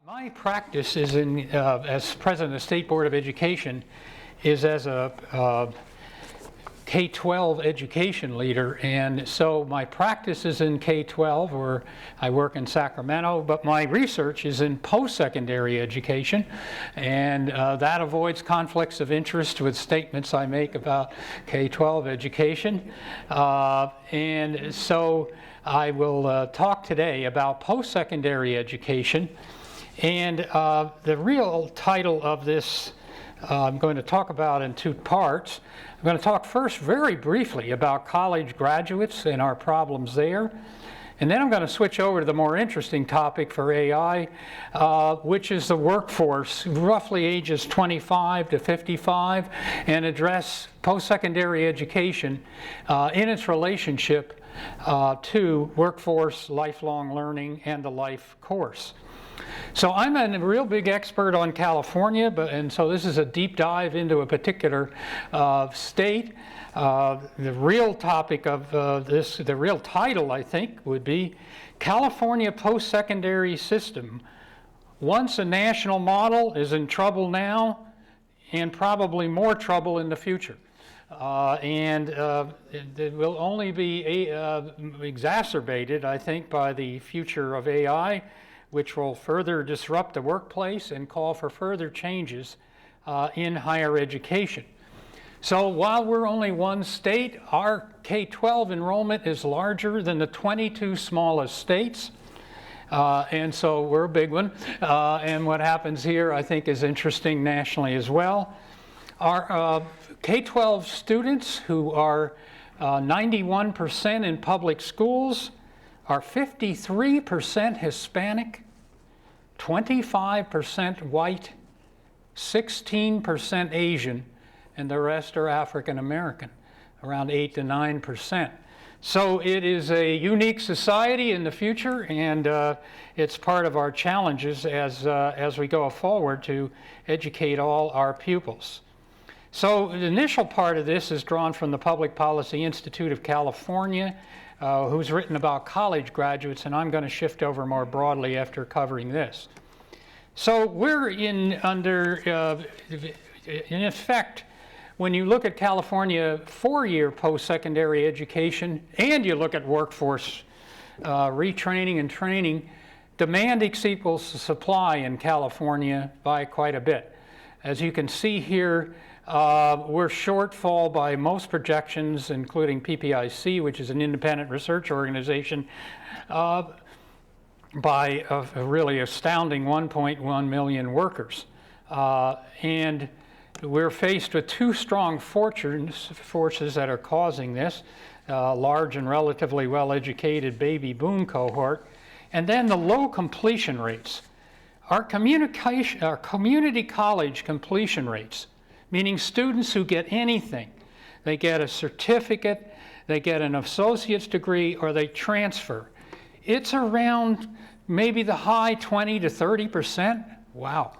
My practice is as president of the State Board of Education, is as a K12 education leader, and so my practice is in K12, where I work in Sacramento, but my research is in post-secondary education, and that avoids conflicts of interest with statements I make about K12 education. And so I will talk today about post-secondary education, and the real title of this I'm going to talk about in two parts. I'm going to talk first very briefly about college graduates and our problems there. And then I'm going to switch over to the more interesting topic for AI, which is the workforce, roughly ages 25 to 55, and address post-secondary education in its relationship to workforce, lifelong learning, and the life course. So I'm a real big expert on California, and so this is a deep dive into a particular state. The real topic of the real title, I think, would be California Post-Secondary System. Once a national model, is in trouble now, and probably more trouble in the future. It will only be exacerbated, I think, by the future of AI, which will further disrupt the workplace and call for further changes in higher education. So while we're only one state, our K-12 enrollment is larger than the 22 smallest states. And so we're a big one. And what happens here, I think, is interesting nationally as well. Our K-12 students, who are 91% in public schools, are 53% Hispanic, 25% white, 16% Asian, and the rest are African American, around 8 to 9%. So it is a unique society in the future, and it's part of our challenges as we go forward to educate all our pupils. So the initial part of this is drawn from the Public Policy Institute of California, who's written about college graduates, and I'm going to shift over more broadly after covering this. So we're in effect, when you look at California four-year post-secondary education, and you look at workforce retraining and training, demand equals supply in California by quite a bit. As you can see here, we're shortfall by most projections, including PPIC, which is an independent research organization, by a really astounding 1.1 million workers. And we're faced with two strong forces that are causing this, large and relatively well-educated baby boom cohort, and then the low completion rates. Our community college completion rates, meaning students who get anything. They get a certificate, they get an associate's degree, or they transfer. It's around maybe the high 20 to 30%. Wow.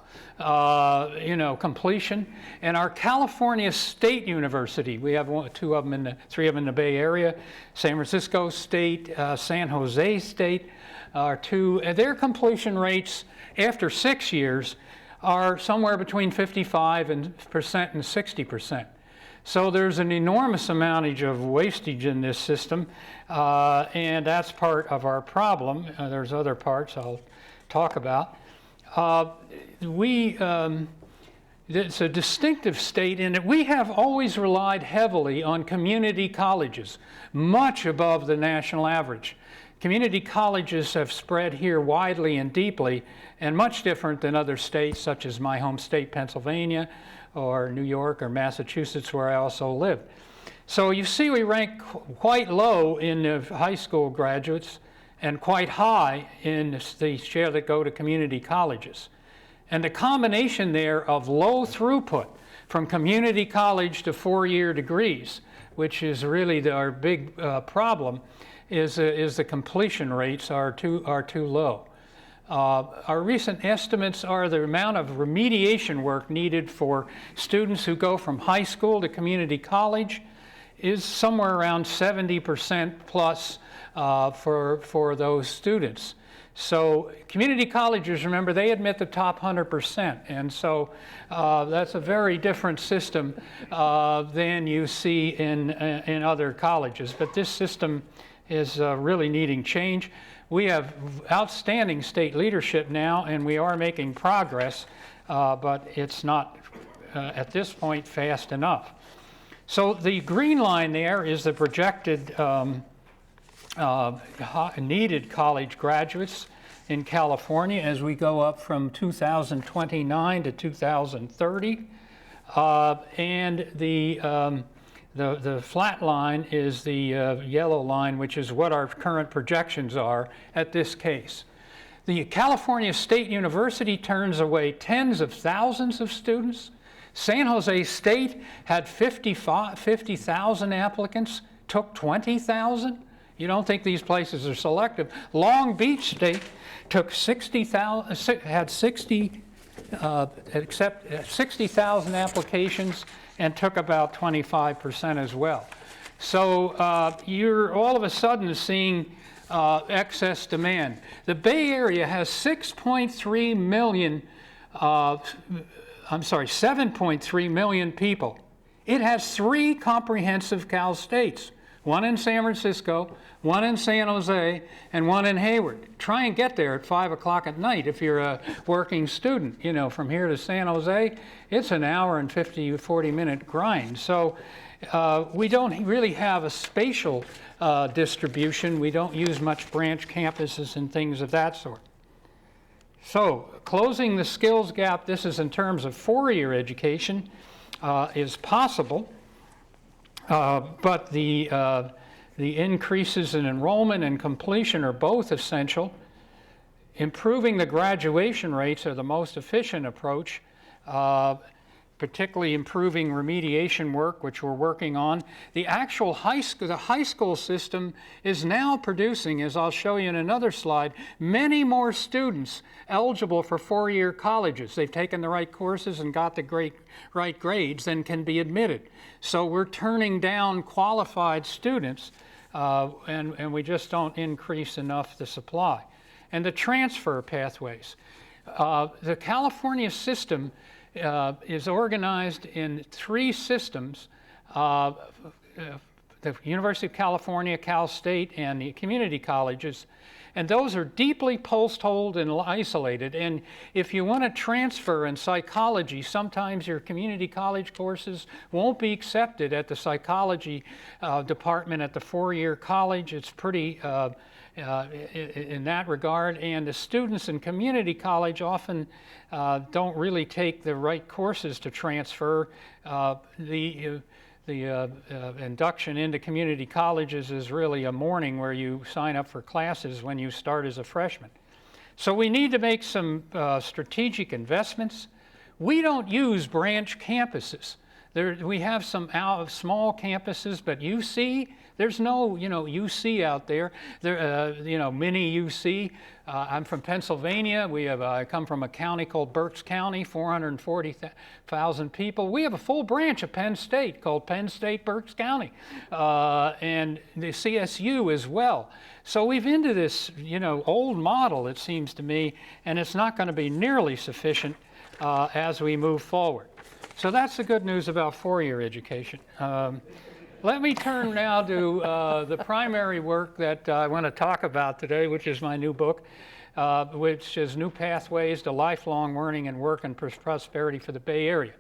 Completion. And our California State University, we have three of them in the Bay Area, San Francisco State, San Jose State, are two. Their completion rates after 6 years are somewhere between 55% and 60%. So there's an enormous amount of wastage in this system, and that's part of our problem. There's other parts I'll talk about. It's a distinctive state in that we have always relied heavily on community colleges, much above the national average. Community colleges have spread here widely and deeply, and much different than other states such as my home state, Pennsylvania, or New York or Massachusetts, where I also live. So you see we rank quite low in the high school graduates and quite high in the share that go to community colleges. And the combination there of low throughput from community college to four-year degrees, which is really our big problem, is the completion rates are too low. Our recent estimates are the amount of remediation work needed for students who go from high school to community college is somewhere around 70% plus for those students. So community colleges, remember, they admit the top 100%, and so that's a very different system than you see in other colleges. But this system is really needing change. We have outstanding state leadership now, and we are making progress, but it's not at this point fast enough. So the green line there is the projected needed college graduates in California as we go up from 2029 to 2030. And the flat line is the yellow line, which is what our current projections are at this case. The California State University turns away tens of thousands of students. San Jose State had 50,000 applicants, took 20,000. You don't think these places are selective. Long Beach State took 60,000 applications and took about 25% as well. So you're all of a sudden seeing excess demand. The Bay Area has 7.3 million people. It has 3 comprehensive Cal States, one in San Francisco, one in San Jose, and one in Hayward. Try and get there at 5 o'clock at night if you're a working student. You know, from here to San Jose, it's an hour and 40-minute grind. So we don't really have a spatial distribution. We don't use much branch campuses and things of that sort. So closing the skills gap, this is in terms of 4-year education, is possible, but the increases in enrollment and completion are both essential. Improving the graduation rates are the most efficient approach, particularly improving remediation work, which we're working on. The actual high school system is now producing, as I'll show you in another slide, many more students eligible for 4-year colleges. They've taken the right courses and got the right grades and can be admitted. So we're turning down qualified students, and we just don't increase enough the supply. And the transfer pathways. The California system is organized in 3 systems, the University of California, Cal State, and the community colleges, and those are deeply post-holed and isolated. And if you want to transfer in psychology, sometimes your community college courses won't be accepted at the psychology department at the 4-year college. It's pretty in that regard, and the students in community college often don't really take the right courses to transfer. The induction into community colleges is really a morning where you sign up for classes when you start as a freshman. So we need to make some strategic investments. We don't use branch campuses. We have some small campuses, but UC, there's no, UC out there. Mini UC. I'm from Pennsylvania. I come from a county called Berks County, 440,000 people. We have a full branch of Penn State called Penn State Berks County, and the CSU as well. So we've into this, old model, it seems to me, and it's not going to be nearly sufficient as we move forward. So that's the good news about 4-year education. Let me turn now to the primary work that I want to talk about today, which is my new book, which is New Pathways to Lifelong Learning and Work and Prosperity for the Bay Area.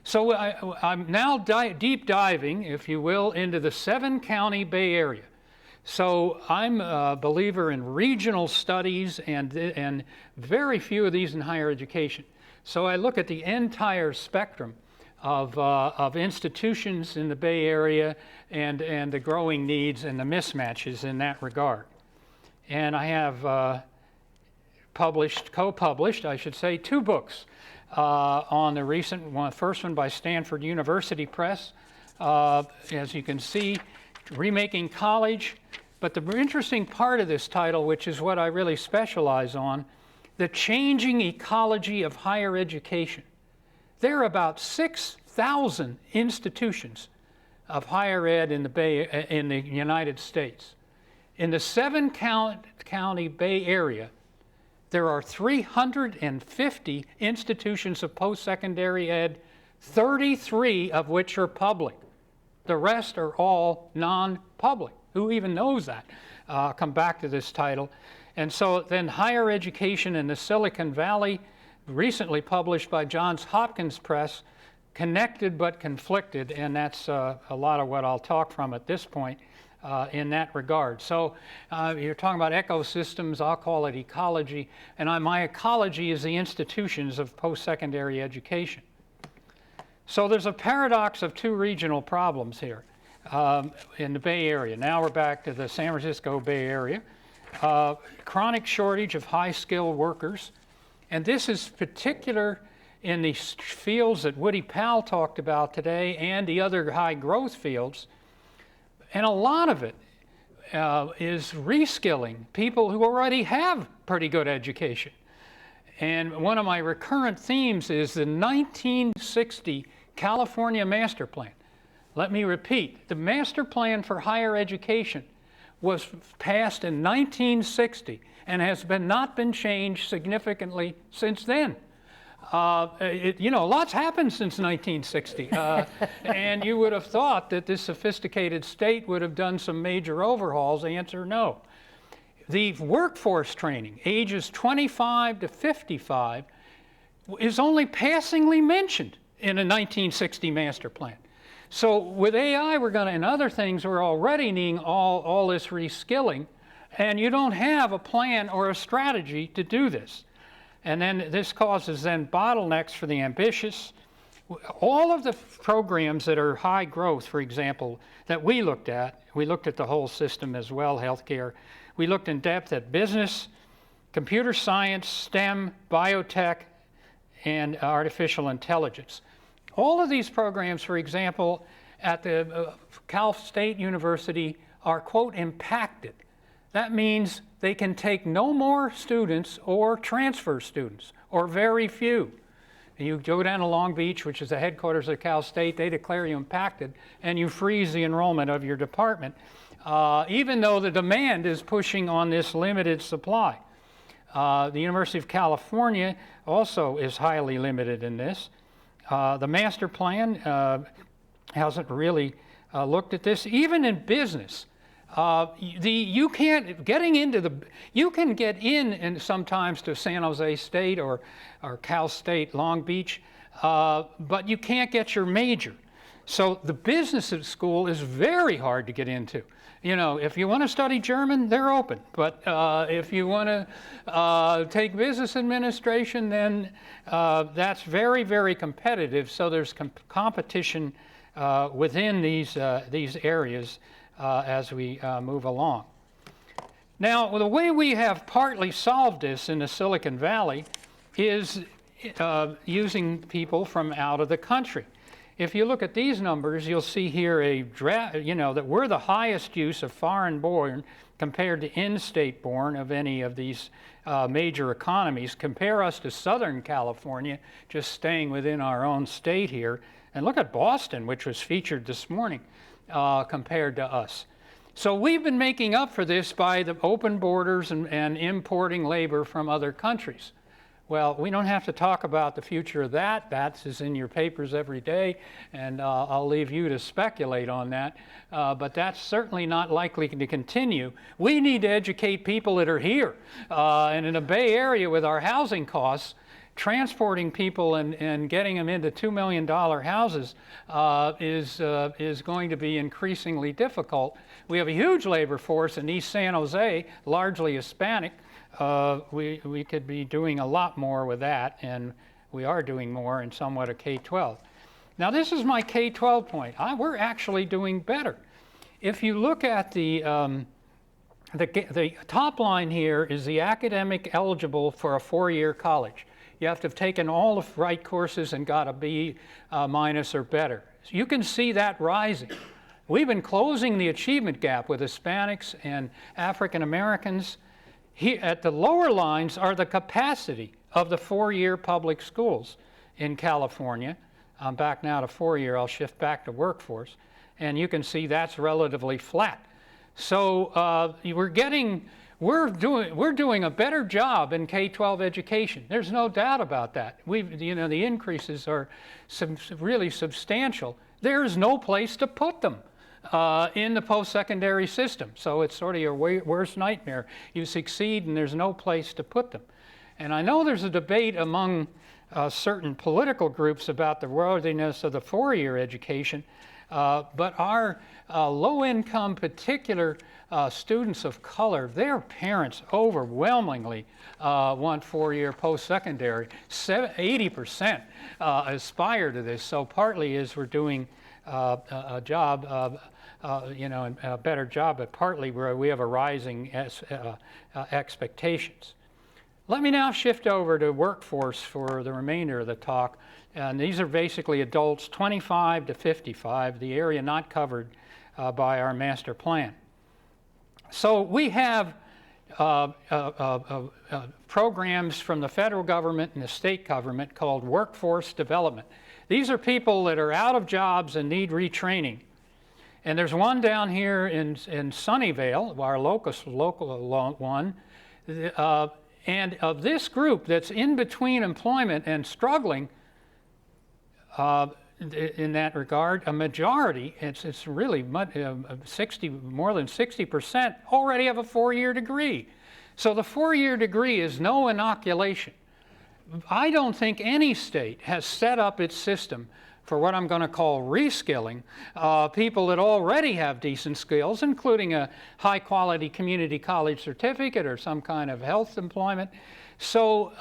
So I'm now deep diving, if you will, into the 7-county Bay Area. So I'm a believer in regional studies and very few of these in higher education. So I look at the entire spectrum of institutions in the Bay Area and the growing needs and the mismatches in that regard. And I have co-published, I should say, 2 books on the recent one. First one by Stanford University Press, as you can see, Remaking College. But the interesting part of this title, which is what I really specialize on, The Changing Ecology of Higher Education. There are about 6,000 institutions of higher ed in the United States. In the 7-county Bay Area, There are 350 institutions of post-secondary ed, 33 of which are public. The rest are all non-public. Who even knows that? I'll come back to this title. And so then higher education in the Silicon Valley, recently published by Johns Hopkins Press, Connected but Conflicted, and that's a lot of what I'll talk from at this point in that regard. So you're talking about ecosystems, I'll call it ecology, and my ecology is the institutions of post-secondary education. So there's a paradox of two regional problems here in the Bay Area. Now we're back to the San Francisco Bay Area. Chronic shortage of high-skilled workers, and this is particular in the fields that Woody Powell talked about today and the other high-growth fields. And a lot of it is reskilling people who already have pretty good education. And one of my recurrent themes is the 1960 California Master Plan. Let me repeat, the Master Plan for Higher Education was passed in 1960 and has not been changed significantly since then. Lots happened since 1960, and you would have thought that this sophisticated state would have done some major overhauls. The answer, no. The workforce training, ages 25 to 55, is only passingly mentioned in a 1960 master plan. So with AI, and other things, we're already needing all this reskilling, and you don't have a plan or a strategy to do this. And then this causes then bottlenecks for the ambitious. All of the programs that are high growth, for example, that we looked at the whole system as well, healthcare. We looked in depth at business, computer science, STEM, biotech, and artificial intelligence. All of these programs, for example, at the Cal State University are, quote, impacted. That means they can take no more students or transfer students, or very few. You go down to Long Beach, which is the headquarters of Cal State, they declare you impacted, and you freeze the enrollment of your department, even though the demand is pushing on this limited supply. The University of California also is highly limited in this. The master plan hasn't really looked at this. Even in business, you can get in sometimes to San Jose State or Cal State Long Beach, but you can't get your major. So the business school is very hard to get into. You know, if you want to study German, they're open. But if you want to take business administration, then that's very, very competitive. So there's competition within these areas as we move along. Now, the way we have partly solved this in the Silicon Valley is using people from out of the country. If you look at these numbers, you'll see here that we're the highest use of foreign-born compared to in-state born of any of these major economies. Compare us to Southern California, just staying within our own state here. And look at Boston, which was featured this morning, compared to us. So we've been making up for this by the open borders and importing labor from other countries. Well, we don't have to talk about the future of that. That is in your papers every day, and I'll leave you to speculate on that. But that's certainly not likely to continue. We need to educate people that are here. And in the Bay Area with our housing costs, transporting people and getting them into $2 million houses is going to be increasingly difficult. We have a huge labor force in East San Jose, largely Hispanic. We could be doing a lot more with that, and we are doing more in somewhat of K12. Now, this is my K12 point. We're actually doing better. If you look at the top line here is the academic eligible for a 4-year college. You have to have taken all the right courses and got a B minus or better. So you can see that rising. We've been closing the achievement gap with Hispanics and African Americans. Here, at the lower lines are the capacity of the 4-year public schools in California. I'm back now to 4-year. I'll shift back to workforce. And you can see that's relatively flat. So we're getting we're doing a better job in K12 education. There's no doubt about that. The increases are really substantial. There's no place to put them in the post-secondary system. So it's sort of your worst nightmare. You succeed and there's no place to put them. And I know there's a debate among certain political groups about the worthiness of the four-year education, but our low-income particular students of color, their parents overwhelmingly want four-year post-secondary. 80% aspire to this. So partly is we're doing a job, a better job, but partly we have a rising expectations. Let me now shift over to workforce for the remainder of the talk. And these are basically adults 25 to 55, the area not covered by our master plan. So we have programs from the federal government and the state government called workforce development. These are people that are out of jobs and need retraining. And there's one down here in Sunnyvale, our local one. And of this group that's in between employment and struggling, in that regard, a majority, it's really more than 60% already have a four-year degree. So the four-year degree is no inoculation. I don't think any state has set up its system for what I'm going to call reskilling people that already have decent skills, including a high-quality community college certificate or some kind of health employment. So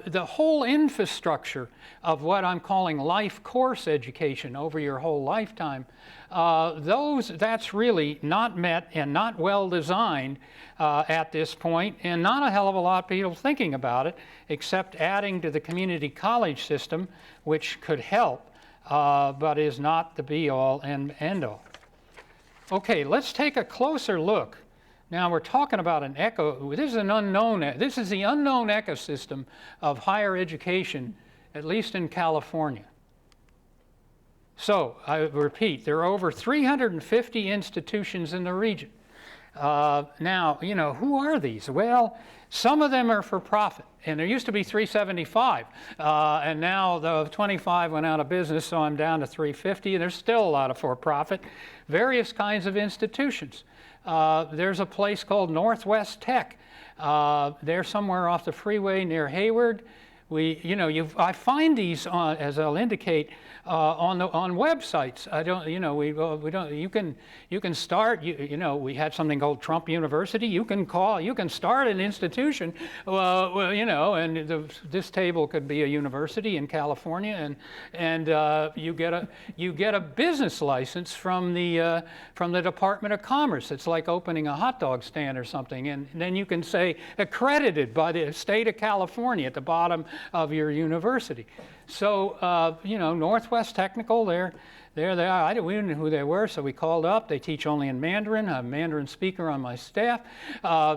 the whole infrastructure of what I'm calling life course education over your whole lifetime, that's really not met and not well designed at this point, and not a hell of a lot of people thinking about it, except adding to the community college system, which could help, but is not the be-all and end-all. Okay, let's take a closer look. Now we're talking about this is the unknown ecosystem of higher education, at least in California. So, I repeat, there are over 350 institutions in the region. Now, who are these? Well, some of them are for profit, and there used to be 375, and now the 25 went out of business, so I'm down to 350, and there's still a lot of for-profit. Various kinds of institutions. There's a place called Northwest Tech. They're somewhere off the freeway near Hayward. I find these as I'll indicate on websites. You can start. We had something called Trump University. You can start an institution. And this table could be a university in California, and you get a business license from the Department of Commerce. It's like opening a hot dog stand or something, and then you can say accredited by the state of California at the bottom of your university. So, Northwest Technical, there they are. We didn't know who they were, so we called up. They teach only in Mandarin. I have a Mandarin speaker on my staff.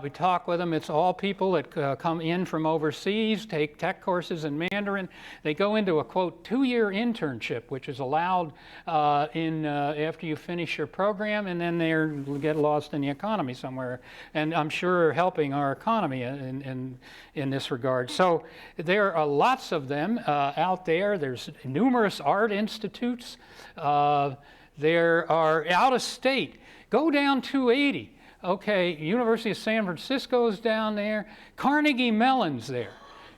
We talk with them. It's all people that come in from overseas, take tech courses in Mandarin. They go into a, quote, 2-year internship, which is allowed after you finish your program, and then they get lost in the economy somewhere. And I'm sure helping our economy in this regard. So there are lots of them out there. There's numerous art institutes. There are out of state. Go down 280. Okay, University of San Francisco's down there. Carnegie Mellon's there.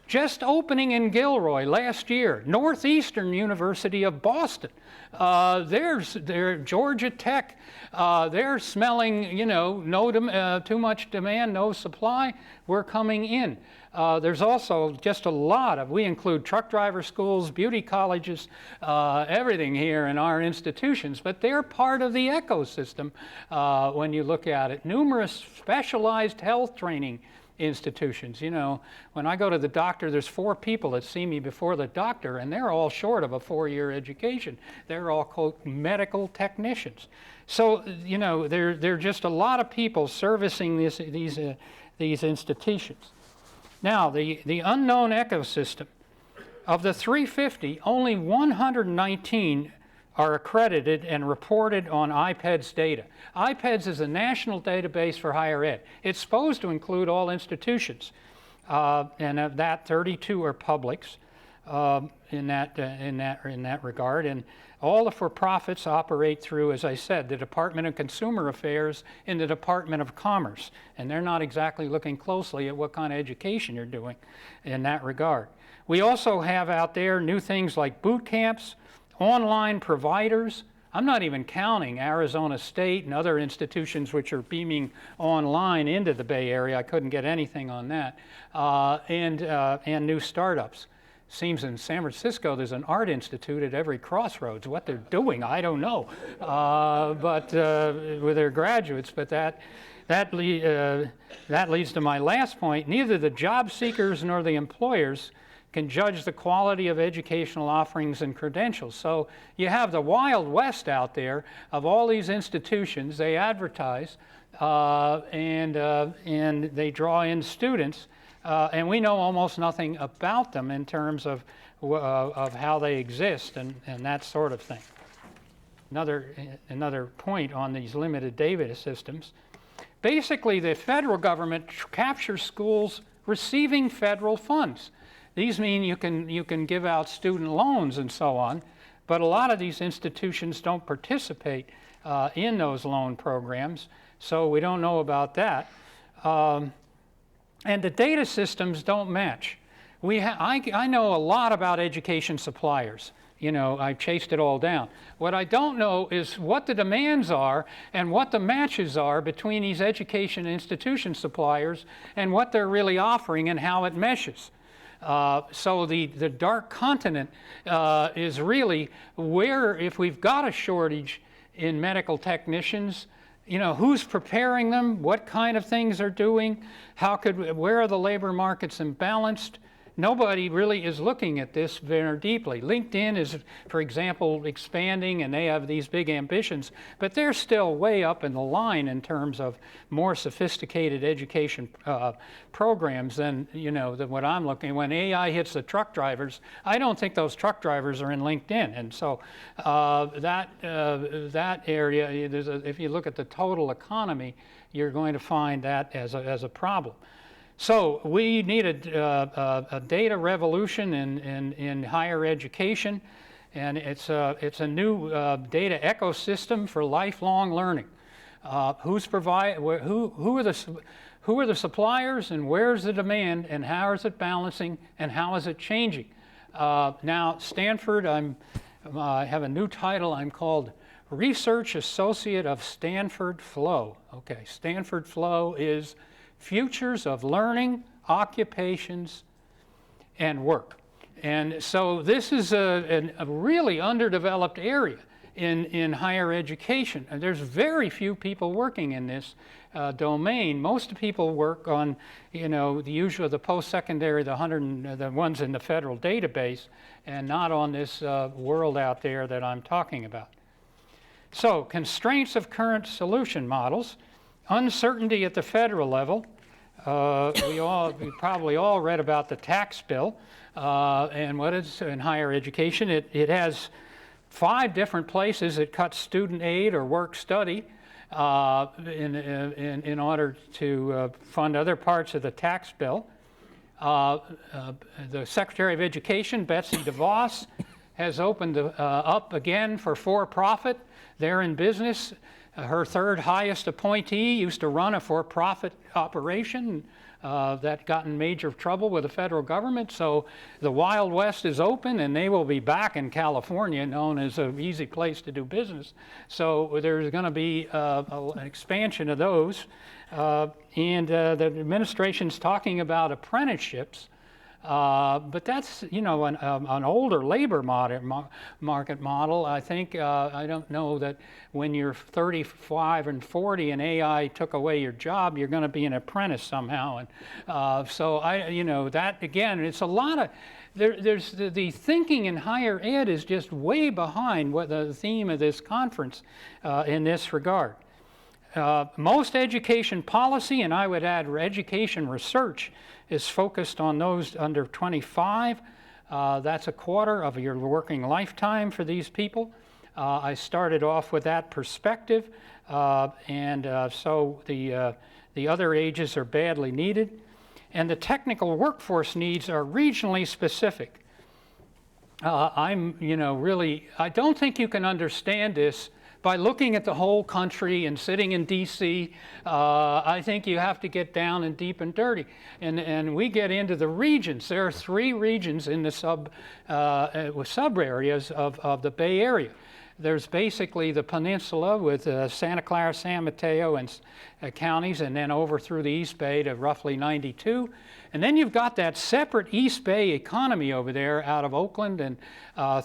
Just opening in Gilroy last year. Northeastern University of Boston. There's Georgia Tech. They're smelling, too much demand, no supply. We're coming in. There's also just a lot of, we include truck driver schools, beauty colleges, everything here in our institutions, but they're part of the ecosystem when you look at it. Numerous specialized health training institutions. When I go to the doctor, there's 4 people that see me before the doctor, and they're all short of a 4-year education. They're all, quote, medical technicians. So, there are just a lot of people servicing these institutions. Now, the unknown ecosystem, of the 350, only 119 are accredited and reported on IPEDS data. IPEDS is a national database for higher ed. It's supposed to include all institutions, and of that, 32 are publics in that regard. And all the for-profits operate through, as I said, the Department of Consumer Affairs and the Department of Commerce, and they're not exactly looking closely at what kind of education you're doing in that regard. We also have out there new things like boot camps, online providers. I'm not even counting Arizona State and other institutions which are beaming online into the Bay Area. I couldn't get anything on that. And new startups. Seems in San Francisco there's an art institute at every crossroads. What they're doing, I don't know. But with their graduates, but that leads to my last point. Neither the job seekers nor the employers can judge the quality of educational offerings and credentials. So you have the Wild West out there of all these institutions. They advertise and they draw in students, and we know almost nothing about them in terms of how they exist and that sort of thing. Another point on these limited data systems. Basically, the federal government captures schools receiving federal funds. These mean you can give out student loans and so on, but a lot of these institutions don't participate in those loan programs, so we don't know about that. And the data systems don't match. I know a lot about education suppliers. You know, I've chased it all down. What I don't know is what the demands are and what the matches are between these education institution suppliers and what they're really offering and how it meshes. So the dark continent is really where, if we've got a shortage in medical technicians, you know, who's preparing them, what kind of things are doing, where are the labor markets imbalanced? Nobody really is looking at this very deeply. LinkedIn is, for example, expanding, and they have these big ambitions, but they're still way up in the line in terms of more sophisticated education programs than what I'm looking. When AI hits the truck drivers, I don't think those truck drivers are in LinkedIn, and so that area, if you look at the total economy, you're going to find that as a problem. So we need a data revolution in higher education, and it's a new data ecosystem for lifelong learning. Who are the suppliers, and where's the demand, and how is it balancing, and how is it changing? Now, Stanford, I have a new title. I'm called Research Associate of Stanford Flow. Okay, Stanford Flow is Futures of Learning, Occupations, and Work. And so this is a really underdeveloped area in higher education. And there's very few people working in this domain. Most people work on, the usual, the post-secondary, the ones in the federal database, and not on this world out there that I'm talking about. So, constraints of current solution models. Uncertainty at the federal level. We probably all read about the tax bill and what is in higher education. It has 5 different places it cuts student aid or work study in order to fund other parts of the tax bill. The Secretary of Education, Betsy DeVos, has opened up again for profit. They're in business. Her third highest appointee used to run a for-profit operation that got in major trouble with the federal government. So the Wild West is open, and they will be back in California, known as an easy place to do business. So there's going to be an expansion of those. And the administration's talking about apprenticeships. But that's, an older labor market model. I think, I don't know that when you're 35 and 40 and AI took away your job, you're going to be an apprentice somehow. And so that, again, it's a lot of, there's the thinking in higher ed is just way behind what the theme of this conference in this regard. Most education policy, and I would add education research, is focused on those under 25. That's a quarter of your working lifetime for these people. I started off with that perspective, so the other ages are badly needed. And the technical workforce needs are regionally specific. I don't think you can understand this by looking at the whole country and sitting in D.C. I think you have to get down and deep and dirty. And we get into the regions. There are 3 regions in the sub areas of the Bay Area. There's basically the peninsula with Santa Clara, San Mateo, and counties, and then over through the East Bay to roughly 92. And then you've got that separate East Bay economy over there out of Oakland and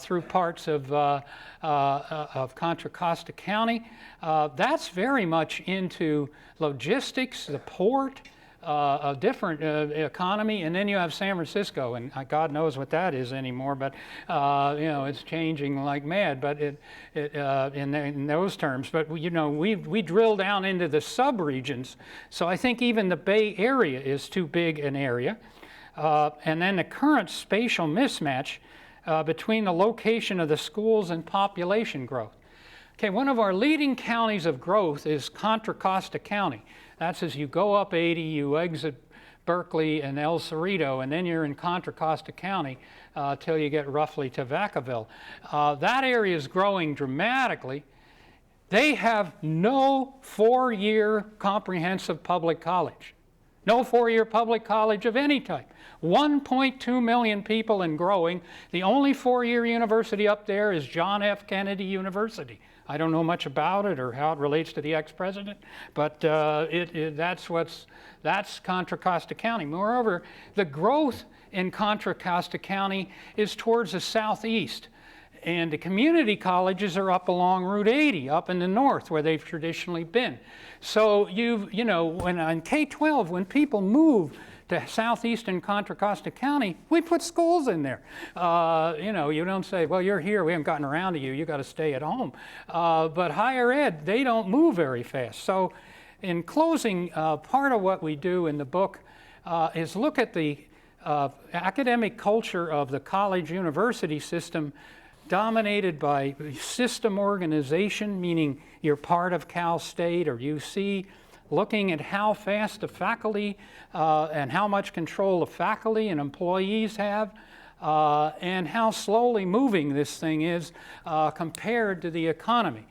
through parts of Contra Costa County. That's very much into logistics, the port, a different economy, and then you have San Francisco, and God knows what that is anymore, but it's changing like mad, but in those terms. But we drill down into the sub-regions, so I think even the Bay Area is too big an area. And then the current spatial mismatch between the location of the schools and population growth. Okay, one of our leading counties of growth is Contra Costa County. That's as you go up 80, you exit Berkeley and El Cerrito, and then you're in Contra Costa County till you get roughly to Vacaville. That area is growing dramatically. They have no 4-year comprehensive public college. No 4-year public college of any type. 1.2 million people and growing. The only 4-year university up there is John F. Kennedy University. I don't know much about it or how it relates to the ex-president, but that's Contra Costa County. Moreover, the growth in Contra Costa County is towards the southeast. And the community colleges are up along Route 80, up in the north, where they've traditionally been. So when on K12, when people move to southeastern Contra Costa County, we put schools in there. You don't say, well, you're here, we haven't gotten around to you, you got to stay at home. But higher ed, they don't move very fast. So in closing, part of what we do in the book is look at the academic culture of the college university system dominated by system organization, meaning you're part of Cal State or UC, looking at how fast the faculty and how much control the faculty and employees have, and how slowly moving this thing is compared to the economy.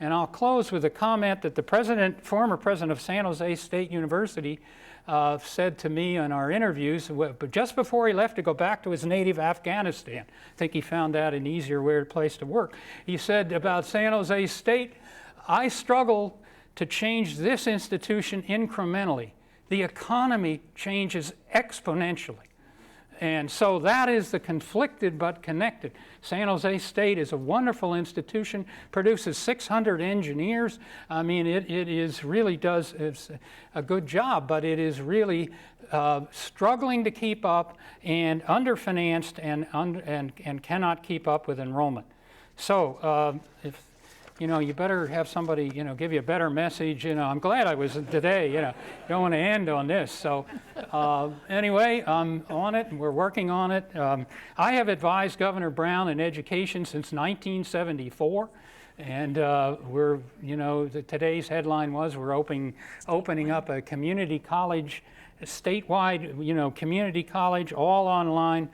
And I'll close with a comment that the former president of San Jose State University said to me in our interviews, but just before he left to go back to his native Afghanistan. I think he found that an easier place to work. He said about San Jose State, I struggle to change this institution incrementally. The economy changes exponentially. And so that is the conflicted but connected. San Jose State is a wonderful institution, produces 600 engineers. I mean, it really does a good job, but it is really struggling to keep up and underfinanced and cannot keep up with enrollment. So you better have somebody, give you a better message. I'm glad I was today, don't want to end on this. So anyway, I'm on it and we're working on it. I have advised Governor Brown in education since 1974. And today's headline was we're opening up a community college, statewide, community college, all online.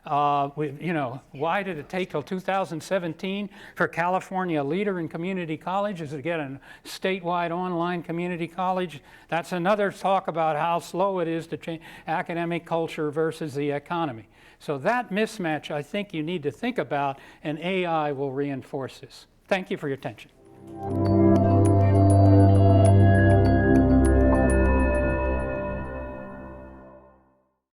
Why did it take till 2017 for California, a leader in community colleges, to get a statewide online community college? That's another talk about how slow it is to change academic culture versus the economy. So that mismatch, I think you need to think about, and AI will reinforce this. Thank you for your attention.